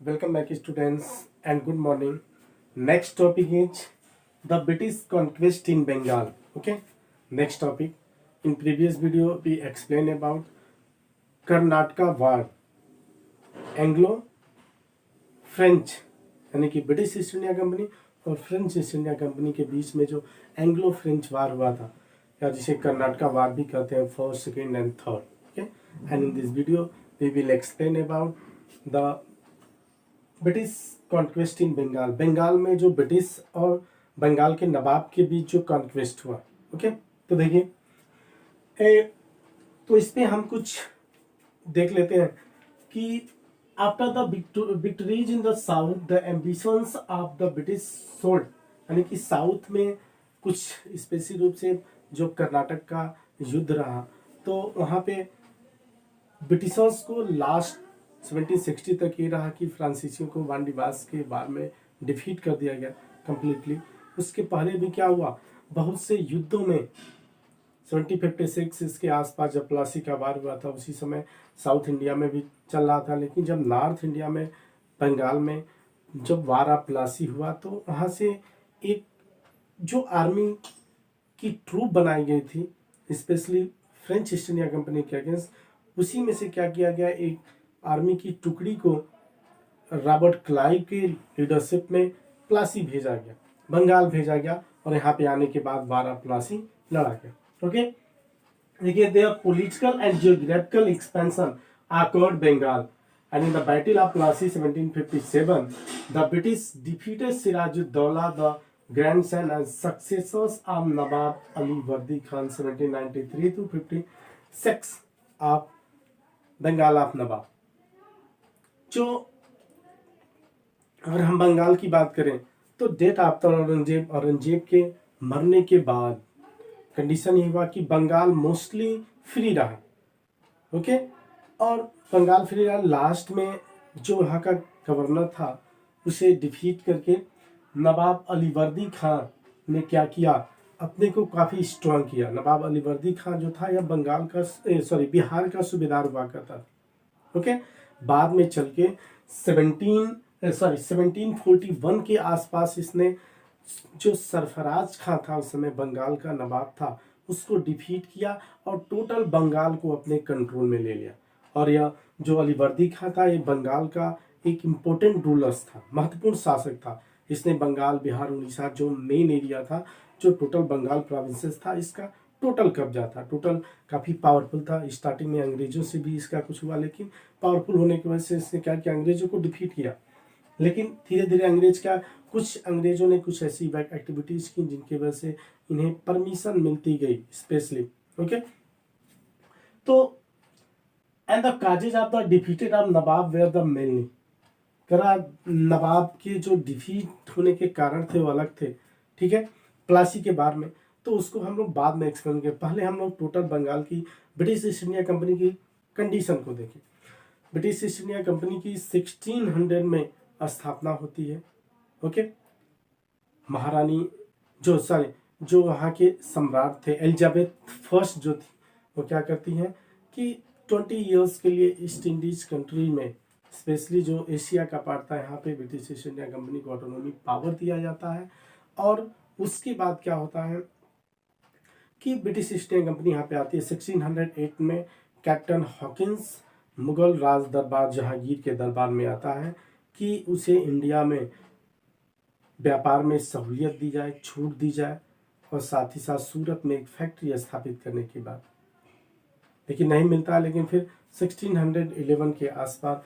Welcome back students and good morning. Next topic is the British conquest in Bengal. Okay. Next topic. In previous video we explained about Karnataka war, Anglo French यानी कि British East India company और French east India company के बीच में जो Anglo French वार हुआ था या जिसे कर्नाटका वार भी कहते हैं, first, second and third. Okay. And in this video we will explain about the British conquest in Bengal. Bengal में जो ब्रिटिश और बंगाल के नवाब के बीच जो कॉन्क्वेस्ट हुआ. ओके. तो देखिए, तो इस पे हम कुछ देख लेते हैं कि after the victories in the south the ambitions of the British sold, यानी कि साउथ में कुछ स्पेशल रूप से जो कर्नाटक का युद्ध रहा तो वहाँ पे ब्रिटिशर्स को लास्ट 1760 तक ये रहा कि फ्रांसीसियों को वानडिवास के बार में डिफीट कर दिया गया कंप्लीटली. उसके पहले भी क्या हुआ, बहुत से युद्धों में 1756 इसके आसपास जब प्लासी का वार हुआ था उसी समय साउथ इंडिया में भी चल रहा था. लेकिन जब नॉर्थ इंडिया में बंगाल में जब वार ऑफ प्लासी हुआ तो वहाँ से एक जो आर्मी की ट्रूप बनाई गई थी specially French east India company के अगेंस्ट, उसी में से क्या किया गया, एक आर्मी की टुकड़ी को रॉबर्ट क्लाइव के लीडरशिप में प्लासी भेजा गया, बंगाल भेजा गया और यहाँ पे आने के बाद वार ऑफ प्लासी लड़ा गया. ओके. देखिए, there political and geographical expansion occurred Bengal, and in the Battle of Plassey 1757, the British defeated Siraj-ud-Dawla, the grandson and successors of Nawab Ali Vardi Khan 1793 to 56 of Bengal of नवाब. जो अगर हम बंगाल की बात करें तो डेथ आफ्टर औरंगजेब के मरने के बाद कंडीशन ये हुआ कि बंगाल मोस्टली फ्री रहा. ओके. और बंगाल फ्री रहा. लास्ट में जो वहाँ का गवर्नर था उसे डिफीट करके नवाब अलीवर्दी खान ने क्या किया, अपने को काफ़ी स्ट्रांग किया. नवाब अलीवर्दी खान जो था यह बंगाल का बिहार का सूबेदार हुआ करता था. ओके. बाद में चल के 1741 के आसपास इसने जो सरफराज खां था उस समय बंगाल का नवाब था उसको डिफीट किया और टोटल बंगाल को अपने कंट्रोल में ले लिया. और यह जो अलीवर्दी खां था ये बंगाल का एक इम्पोर्टेंट रूलर्स था, महत्वपूर्ण शासक था. इसने बंगाल, बिहार, उड़ीसा जो मेन एरिया था, जो टोटल बंगाल प्रोविंसेस था, इसका टोटल कब्जा था. टोटल काफ़ी पावरफुल था. स्टार्टिंग में अंग्रेजों से भी इसका कुछ हुआ, लेकिन पावरफुल होने की वजह से इसने क्या किया, अंग्रेजों को डिफीट किया. लेकिन धीरे धीरे कुछ अंग्रेजों ने कुछ ऐसी एक्टिविटीज की जिनकी वजह से इन्हें परमिशन मिलती गई स्पेशली. ओके. तो and the causes of the defeated of नवाब वेयर द मेनली, करा नवाब के जो डिफीट होने के कारण थे वो अलग थे. ठीक है. प्लासी के बारे में तो उसको हम लोग बाद में एक्सप्लेन करेंगे. पहले हम लोग टोटल बंगाल की ब्रिटिश ईस्ट इंडिया कंपनी की कंडीशन को देखें. ब्रिटिश ईस्ट इंडिया कंपनी की 1600 में स्थापना होती है. ओके. महारानी जो वहाँ के सम्राट थे एलिजाबेथ फर्स्ट जो थी वो क्या करती हैं कि 20 इयर्स के लिए ईस्ट इंडीज कंट्री में स्पेशली जो एशिया का पार्ट था यहाँ पे ब्रिटिश ईस्ट इंडिया कंपनी को ऑटोनॉमी पावर दिया जाता है. और उसके बाद क्या होता है कि ब्रिटिश ईस्ट इंडिया कंपनी यहाँ पे आती है 1608 में. कैप्टन हॉकिंस मुगल राज दरबार जहांगीर के दरबार में आता है कि उसे इंडिया में व्यापार में सहूलियत दी जाए, छूट दी जाए और साथ ही साथ सूरत में एक फैक्ट्री स्थापित करने के बाद. लेकिन नहीं मिलता है. लेकिन फिर 1611 के आसपास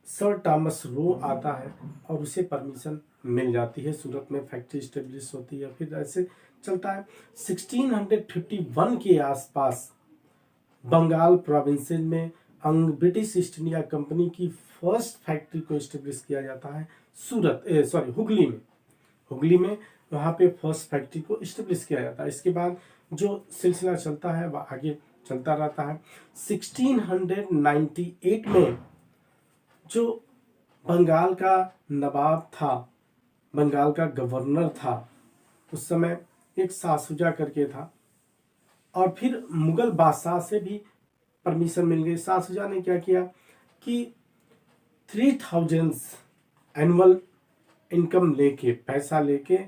सर थॉमस रो आता है और उसे परमिशन मिल जाती है, सूरत में फैक्ट्री स्टेब्लिश होती है. फिर ऐसे चलता है. 1651 के आसपास बंगाल प्रोविंस में ब्रिटिश ईस्ट इंडिया कंपनी की फर्स्ट फैक्ट्री को स्टेब्लिश किया जाता है हुगली में वहाँ पे फर्स्ट फैक्ट्री को स्टेब्लिश किया जाता है. इसके बाद जो सिलसिला चलता है वह आगे चलता रहता है. 1698 में जो बंगाल का नवाब था, बंगाल का गवर्नर था उस समय एक सासुजा करके था. और फिर मुगल बादशाह से भी परमिशन मिल गई. सासुजा ने क्या किया कि 3000 एनुअल इनकम लेके, पैसा लेके,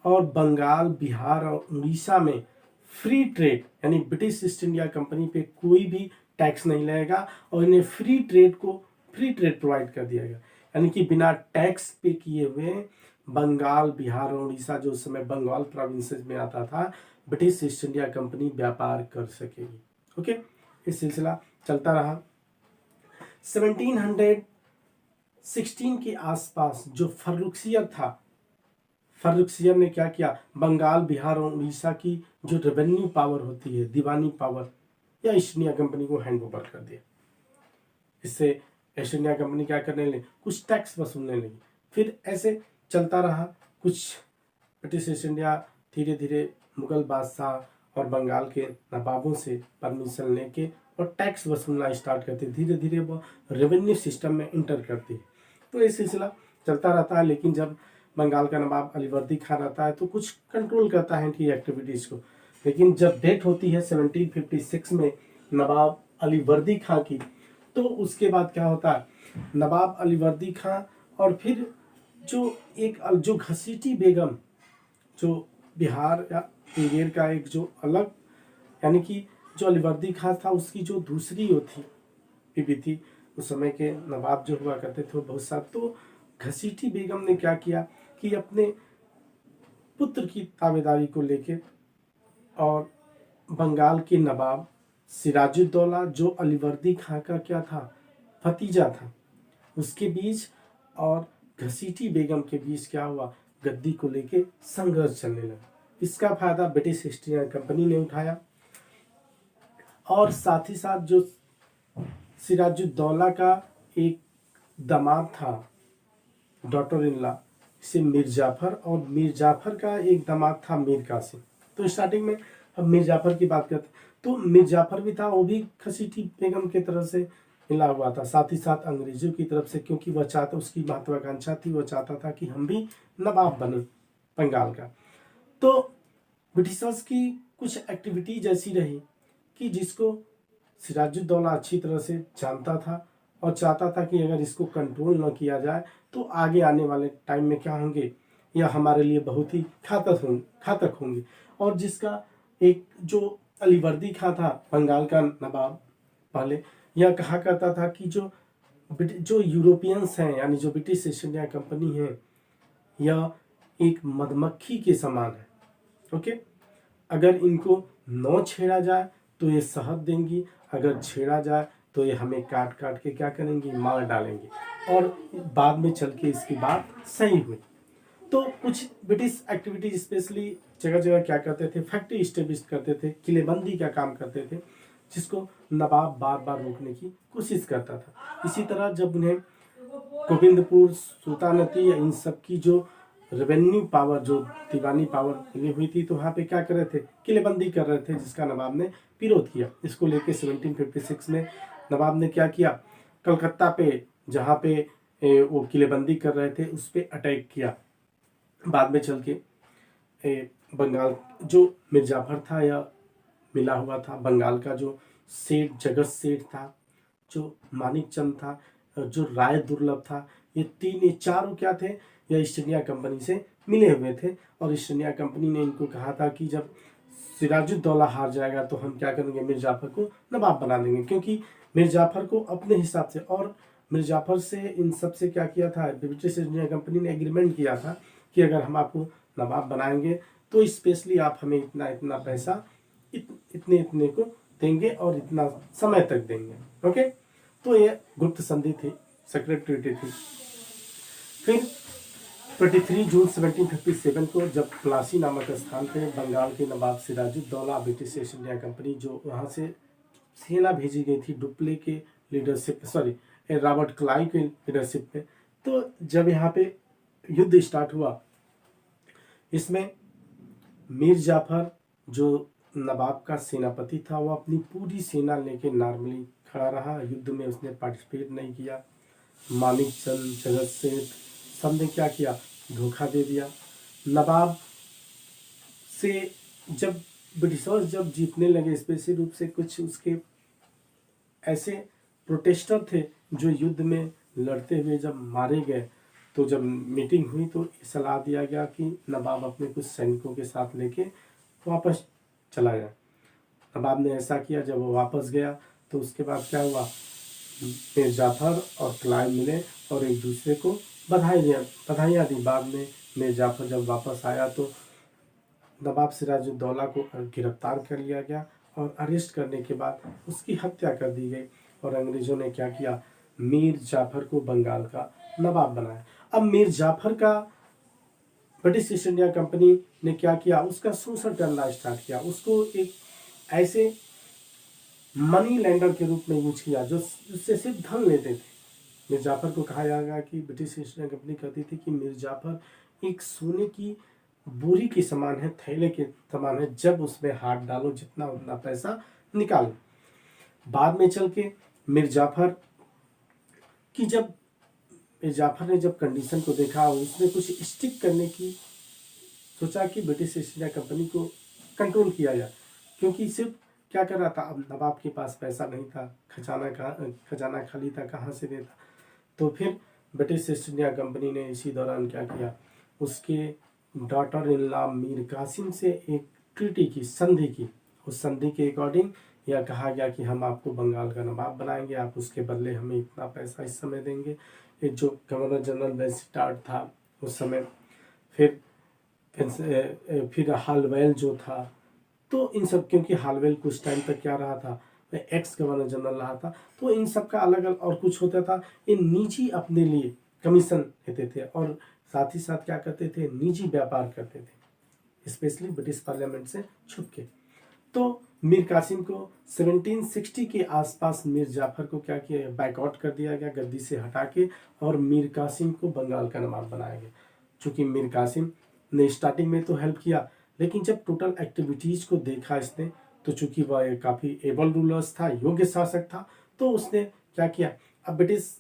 और बंगाल, बिहार और उड़ीसा में फ्री ट्रेड, यानी ब्रिटिश ईस्ट इंडिया कंपनी पे कोई भी टैक्स नहीं लगेगा और इन्हें फ्री ट्रेड प्रोवाइड कर दिया गया, यानी कि बिना टैक्स पे किए हुए बंगाल, बिहार और उड़ीसा, जो उस समय बंगाल प्रोविंसेस में आता था, ब्रिटिश ईस्ट इंडिया कंपनी व्यापार कर सकेगी। ओके, ये सिलसिला चलता रहा। 1716 के आसपास जो फर्रुखसियर था, फर्रुखसियर ने क्या किया, बंगाल, बिहार और उड़ीसा की जो रेवेन्यू पावर होती है, दीवानी पावर, या ईस्ट इंडिया कंपनी को हैंड ओवर कर दिया। इससे ईस्ट इंडिया कंपनी क्या करने लगी, कुछ टैक्स वसूलने लगी। फिर ऐसे चलता रहा। कुछ ब्रिटिश ईस्ट इंडिया धीरे धीरे मुगल बादशाह और बंगाल के नवाबों से परमिशन लेके और टैक्स वसूलना स्टार्ट करते, धीरे धीरे वो रेवेन्यू सिस्टम में इंटर करती है। तो ये सिलसिला चलता रहता है। लेकिन जब बंगाल का नवाब अलीवर्दी खान आता है तो कुछ कंट्रोल करता है इनकी एक्टिविटीज को। लेकिन जब डेथ होती है 1756 में नवाब अलीवर्दी खां की, तो उसके बाद क्या होता है, नवाब अलीवर्दी खां और फिर जो घसीटी बेगम, जो बिहार या मुंगेर का एक जो अलग, यानी कि जो अलीवर्दी खां था उसकी जो दूसरी वो थी बीबी थी, उस समय के नवाब जो हुआ करते थे बहुत सारे, तो घसीटी बेगम ने क्या किया कि अपने पुत्र की ताबेदारी को लेके और बंगाल के नवाब सिराजुद्दौला, जो अलीवर्दी खां का क्या था, भतीजा था, उसके बीच और घसीटी बेगम के बीच क्या हुआ, गद्दी को लेके संघर्ष चलने लगा। इसका फायदा ब्रिटिश ईस्ट इंडिया कंपनी ने उठाया और साथ ही साथ जो सिराजुद्दौला का एक दामाद था, डॉटर इन लॉ, से मीर जाफर, और मीर जाफर का एक दामाद था मीर कासिम। तो स्टार्टिंग में हम मीर जाफर की बात करते, तो मीर जाफर भी था, वो भी घसीटी बेगम की तरफ से मिला हुआ था, साथ ही साथ अंग्रेजों की तरफ से, क्योंकि वह चाहता, उसकी महत्वाकांक्षा थी, वह चाहता था कि हम भी नवाब बने बंगाल का। तो ब्रिटिशर्स की कुछ एक्टिविटीज ऐसी रही कि जिसको सिराजुद्दौला अच्छी तरह से जानता था और चाहता था कि अगर इसको कंट्रोल न किया जाए तो आगे आने वाले टाइम में क्या होंगे, यह हमारे लिए बहुत ही घातक होंगे। और जिसका एक जो अलीवर्दी खां था, बंगाल का नवाब, पहले यह कहा करता था कि जो यूरोपियंस हैं, यानी जो ब्रिटिश ईस्ट इंडिया कंपनी है, यह एक मधुमक्खी के समान है। ओके, अगर इनको न छेड़ा जाए तो ये शहद देंगी, अगर छेड़ा जाए तो ये हमें काट काट के क्या करेंगी, मार डालेंगे। और बाद में चल के इसकी बात सही हुई। तो कुछ ब्रिटिश एक्टिविटीज स्पेशली जगह जगह क्या करते थे, फैक्ट्री स्टेब्लिश करते थे, किलेबंदी का काम करते थे, जिसको नवाब बार बार रोकने की कोशिश करता था। इसी तरह जब उन्हें गोविंदपुर, सुल्तानती, इन सब की जो रेवेन्यू पावर, जो दीवानी पावर मिली हुई थी, तो वहाँ पे क्या कर रहे थे, किलेबंदी कर रहे थे, जिसका नवाब ने विरोध किया। इसको लेके 1756 में नवाब ने क्या किया, कलकत्ता पे जहाँ पे वो किलेबंदी कर रहे थे उस पर अटैक किया। बाद में चल के बंगाल जो मिर्जाफर था या मिला हुआ था, बंगाल का जो सेठ, जगत सेठ था, जो मानिक चंद था, जो राय दुर्लभ था, ये चारों क्या थे, यह ईस्ट इंडिया कंपनी से मिले हुए थे। और ईस्ट इंडिया कंपनी ने इनको कहा था कि जब सिराजुद्दौला हार जाएगा तो हम क्या करेंगे, मीर जाफर को नवाब बना देंगे, क्योंकि मीर जाफर को अपने हिसाब से, और मीर जाफर से इन सब से क्या किया था, ब्रिटिश इंडिया कंपनी ने एग्रीमेंट किया था कि अगर हम आपको नवाब बनाएंगे तो स्पेशली आप हमें इतना इतना पैसा इतने को देंगे और इतना समय तक देंगे। ओके, तो ये गुप्त संधि थी, सीक्रेट ट्रीटी थी। फिर 23 जून 1757 को जब प्लासी नामक स्थान पे बंगाल के nawab Sirajuddaulah, British East India Company, जो वहाँ से सेना भेजी गई थी डुप्ले के लीडरशिप, रॉबर्ट क्लाइव के लीडरशिप में, तो जब यहाँ पे युद्ध स्टार्ट हुआ, इसमें मीर जाफर जो नवाब का सेनापति था, वो अपनी पूरी सेना लेके नॉर्मली खड़ा रहा, युद्ध में उसने पार्टिसिपेट नहीं किया। मानिक चंद, जगत सेठ, सब ने क्या किया, धोखा दे दिया। नवाब से जब ब्रिटिशर्स जब जीतने लगे, स्पेशल रूप से कुछ उसके ऐसे प्रोटेस्टर थे जो युद्ध में लड़ते हुए जब मारे गए तो जब मीटिंग हुई तो सलाह दिया गया कि नवाब अपने कुछ सैनिकों के साथ लेके वापस चला गया। नवाब ने ऐसा किया। जब वो वापस गया तो उसके बाद क्या हुआ, मीर जाफर और क्लाइव मिले और एक दूसरे को बधाइयाँ दी। बाद में मीर जाफर जब वापस आया तो नवाब सिराजुद्दौला को गिरफ्तार कर लिया गया और अरेस्ट करने के बाद उसकी हत्या कर दी गई और अंग्रेजों ने क्या किया, मीर जाफर को बंगाल का नवाब बनाया। अब मीर जाफर का ब्रिटिश ईस्ट इंडिया कंपनी ने क्या किया, उसका शोषण करना स्टार्ट किया। उसको एक ऐसे मनी लैंडर के रूप में यूज किया जो उससे सिर्फ धन लेते थे। मीर जाफर को कहा जाएगा कि ब्रिटिश ईस्ट इंडिया कंपनी कहती थी कि मीर जाफर एक सोने की बोरी के समान है, थैले के समान है, जब उसमें हाथ डालो जितना उतना पैसा निकालो। बाद में चल के मीर जाफर ने जब कंडीशन को देखा, उसने कुछ स्टिक करने की सोचा कि ब्रिटिश ईस्ट इंडिया कंपनी को कंट्रोल किया जाए, क्योंकि सिर्फ क्या कर रहा था, अब नवाब के पास पैसा नहीं था, खजाना खाली था, कहाँ से देता। तो फिर ब्रिटिश ईस्ट इंडिया कंपनी ने इसी दौरान क्या किया, उसके daughter in law Mir Kasim से एक ट्रीटी की, संधि की। उस संधि के अकॉर्डिंग यह कहा गया कि हम आपको बंगाल का नवाब बनाएंगे, आप उसके बदले हमें इतना पैसा इस समय देंगे। ये जो गवर्नर जनरल वेस्टार्ड था उस समय, फिर हालवेल जो था, तो इन सब, क्योंकि हालवेल कुछ टाइम तक क्या रहा था, एक्स गवर्नर जनरल रहा था, तो इन सब का अलग अलग और कुछ होता था। ये निजी अपने लिए कमीशन लेते थे और साथ ही साथ क्या करते थे, निजी व्यापार करते थे, स्पेशली ब्रिटिश पार्लियामेंट से छुप के। तो मीर कासिम को 1760 के आसपास मीर जाफर को क्या किया, बैकआउट कर दिया गया, गद्दी से हटा के, और मीर कासिम को बंगाल का नवाब बनाया गया। चूंकि मीर कासिम ने स्टार्टिंग में तो हेल्प किया, लेकिन जब टोटल एक्टिविटीज को देखा इसने, तो चूंकि वह काफी एबल रूलर्स था, योग्य शासक था, तो उसने क्या किया, अब ब्रिटिश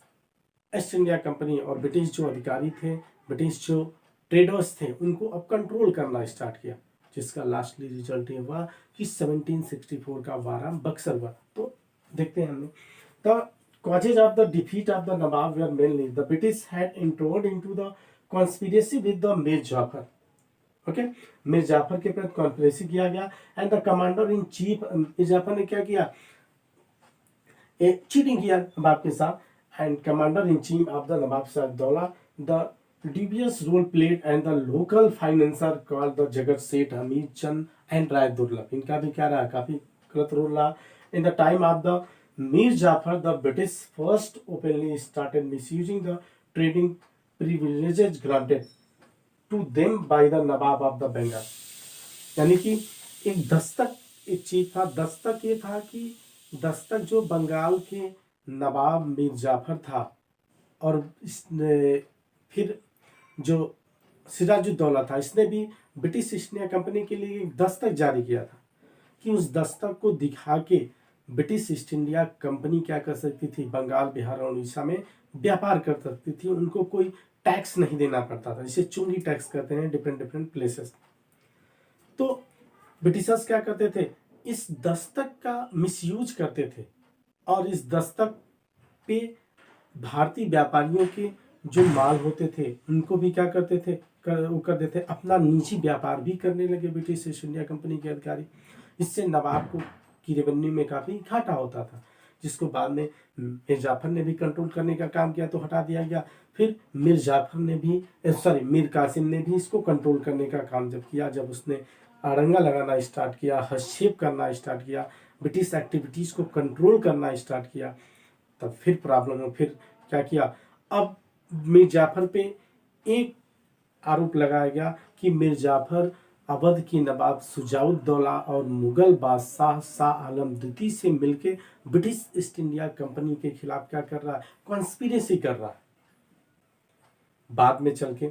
ईस्ट इंडिया कंपनी और ब्रिटिश जो अधिकारी थे, ब्रिटिश जो ट्रेडर्स थे, उनको अब कंट्रोल करना स्टार्ट किया, जिसका लास्टली रिजल्ट ये हुआ कि 1764 का वारा बक्सर हुआ। तो देखते हैं हमने the causes of the defeat of the Nawab were mainly the British had entered into the conspiracy with the Mir Jafar. Okay, Mir Jafar के प्रति कॉन्स्पिरेसी किया गया and the commander in chief, Mir Jafar ने क्या किया, चीटिंग किया नवाब के साथ, and commander in chief of the नवाब Sirajuddaulah the dubious role played and the local financier called the Jagat Seth Hamid Chand and Rai Durlab, इनका भी क्या रहा, काफी गलत रोल रहा। In the time of the Mir Jafar, the British first openly started misusing the trading privileges granted to them by the Nawab of the Bengal। यानी कि एक चीज था, दस्तक ये था कि दस्तक जो बंगाल के नवाब मीर जाफर था, और फिर जो सिराजुद्दौला था, इसने भी ब्रिटिश ईस्ट इंडिया कंपनी के लिए एक दस्तक जारी किया था कि उस दस्तक को दिखा के ब्रिटिश ईस्ट इंडिया कंपनी क्या कर सकती थी, बंगाल, बिहार और उड़ीसा में व्यापार कर सकती थी, उनको कोई टैक्स नहीं देना पड़ता था, जिसे चुंगी टैक्स करते हैं डिफरेंट प्लेसेस। तो ब्रिटिशर्स क्या करते थे, इस दस्तक का मिसयूज करते थे, और इस दस्तक पे भारतीय व्यापारियों के जो माल होते थे उनको भी क्या करते थे, वो कर देते, अपना निजी व्यापार भी करने लगे ब्रिटिश ईस्ट इंडिया कंपनी के अधिकारी। इससे नवाब को की रेवेन्यू में काफी घाटा होता था, जिसको बाद में मीर जाफर ने भी कंट्रोल करने का काम किया तो हटा दिया गया। फिर मीर कासिम ने भी इसको कंट्रोल करने का काम जब किया, जब उसने अड़ंगा लगाना स्टार्ट किया, हस्तक्षेप करना स्टार्ट किया, ब्रिटिश एक्टिविटीज को कंट्रोल करना स्टार्ट किया, तब फिर प्रॉब्लम हो। फिर क्या किया, अब मीर जाफर पे एक आरोप लगाया गया कि मीर जाफर अवध की नवाब शुजाउद्दौला और मुगल बादशाह शाह आलम द्वितीय से मिलकर ब्रिटिश ईस्ट इंडिया कंपनी के खिलाफ क्या कर रहा है, कॉन्स्पिरेसी कर रहा है। बाद में चल के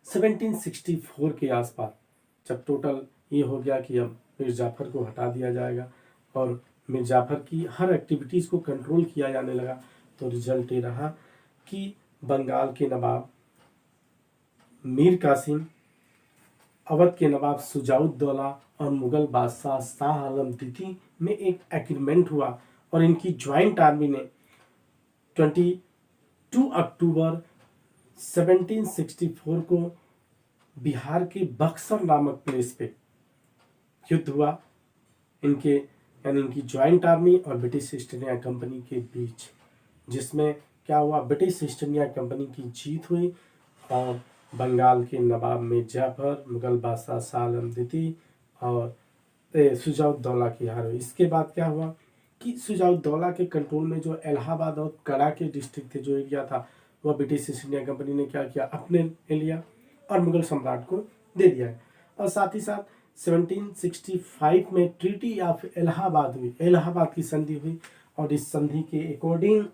1764 के आसपास जब टोटल ये हो गया कि अब मीर जाफर को हटा दिया जाएगा और मीर जाफर की हर एक्टिविटीज को कंट्रोल किया जाने लगा, तो रिजल्ट ये रहा कि बंगाल के नवाब मीर कासिम, अवध के नवाब शुजाउद्दौला और मुगल बादशाह शाह आलम द्वितीय में एक एग्रीमेंट हुआ, और इनकी ज्वाइंट आर्मी ने 2 अक्टूबर 1764 को बिहार के बक्सर नामक प्लेस पे युद्ध हुआ इनके यानी इनकी ज्वाइंट आर्मी और ब्रिटिश ईस्ट इंडिया कंपनी के बीच, जिसमें क्या हुआ, ब्रिटिश ईस्ट इंडिया कंपनी की जीत हुई और बंगाल के नवाब मीर जाफर, मुगल बादशाह शाह आलम द्वितीय और शुजाउद्दौला की हार हुई। इसके बाद क्या हुआ कि शुजाउद्दौला के कंट्रोल में जो इलाहाबाद और कड़ा के डिस्ट्रिक्ट थे, जो एरिया था, वह ब्रिटिश ईस्ट इंडिया कंपनी ने क्या किया, अपने ले लिया और मुगल सम्राट को दे दिया है। और साथ ही साथ 1765 में ट्रीटी ऑफ इलाहाबाद हुई, इलाहाबाद की संधि हुई और इस संधि के अकॉर्डिंग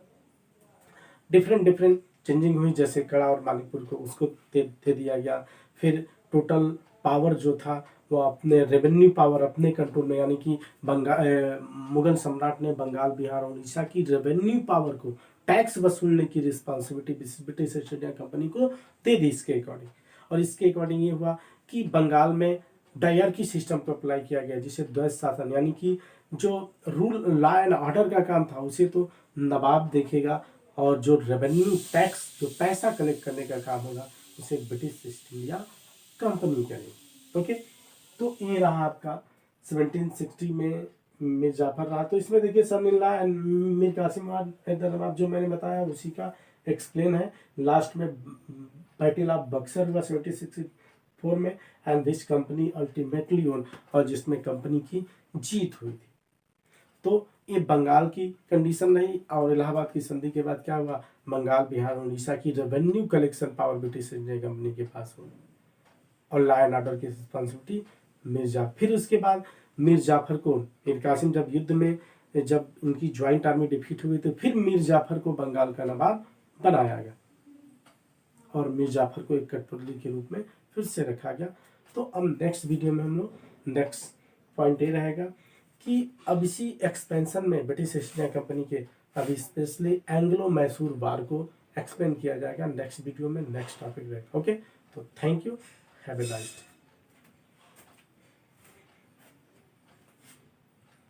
डिफरेंट चेंजिंग हुई, जैसे कड़ा और मालिकपुर को उसको दे दिया गया। फिर टोटल पावर जो था वो अपने रेवेन्यू पावर अपने कंट्रोल में, यानी कि मुगल सम्राट ने बंगाल, बिहार और उड़ीसा की रेवेन्यू पावर को, टैक्स वसूलने की responsibility British East India company को दे दी इसके अकॉर्डिंग। और इसके अकॉर्डिंग ये हुआ कि बंगाल में डायरकी सिस्टम को अप्लाई किया गया, जिसे द्वैध शासन, यानी कि जो रूल लॉ एंड ऑर्डर का काम था उसे तो नवाब देखेगा और जो रेवेन्यू टैक्स, जो पैसा कलेक्ट करने का काम होगा, उसे ब्रिटिश ईस्ट इंडिया कंपनी करेगी। ओके, तो ये रहा आपका 1760 में मीर जाफर रहा। तो इसमें देखिए son in law and Mir Qasim nawab जो मैंने बताया उसी का एक्सप्लेन है। लास्ट में बैटल ऑफ बक्सर हुआ 1764 में and this company ultimately own, और जिसमें कंपनी की जीत हुई थी। तो ये बंगाल की कंडीशन रही और इलाहाबाद की संधि के बाद क्या हुआ, बंगाल, बिहार और उड़ीसा की revenue collection power British India company के पास हुई और लॉ एंड ऑर्डर की रिस्पॉन्सिबिलिटी मीर जाफर। फिर उसके बाद मीर जाफर को, मीर कासिम जब युद्ध में जब उनकी ज्वाइंट आर्मी डिफीट हुई तो फिर मीर जाफर को बंगाल का नवाब बनाया गया और मीर जाफर को एक कठपुतली के रूप में फिर से रखा गया। तो अब नेक्स्ट वीडियो में हम लोग नेक्स्ट पॉइंट ये रहेगा कि अब इसी एक्सपेंशन में ब्रिटिश ईस्ट इंडिया कंपनी के अभी स्पेशली एंग्लो मैसूर वार को एक्सप्लेन किया जाएगा नेक्स्ट वीडियो में, नेक्स्ट टॉपिक रहेगा। ओके, तो thank you, have a nice day.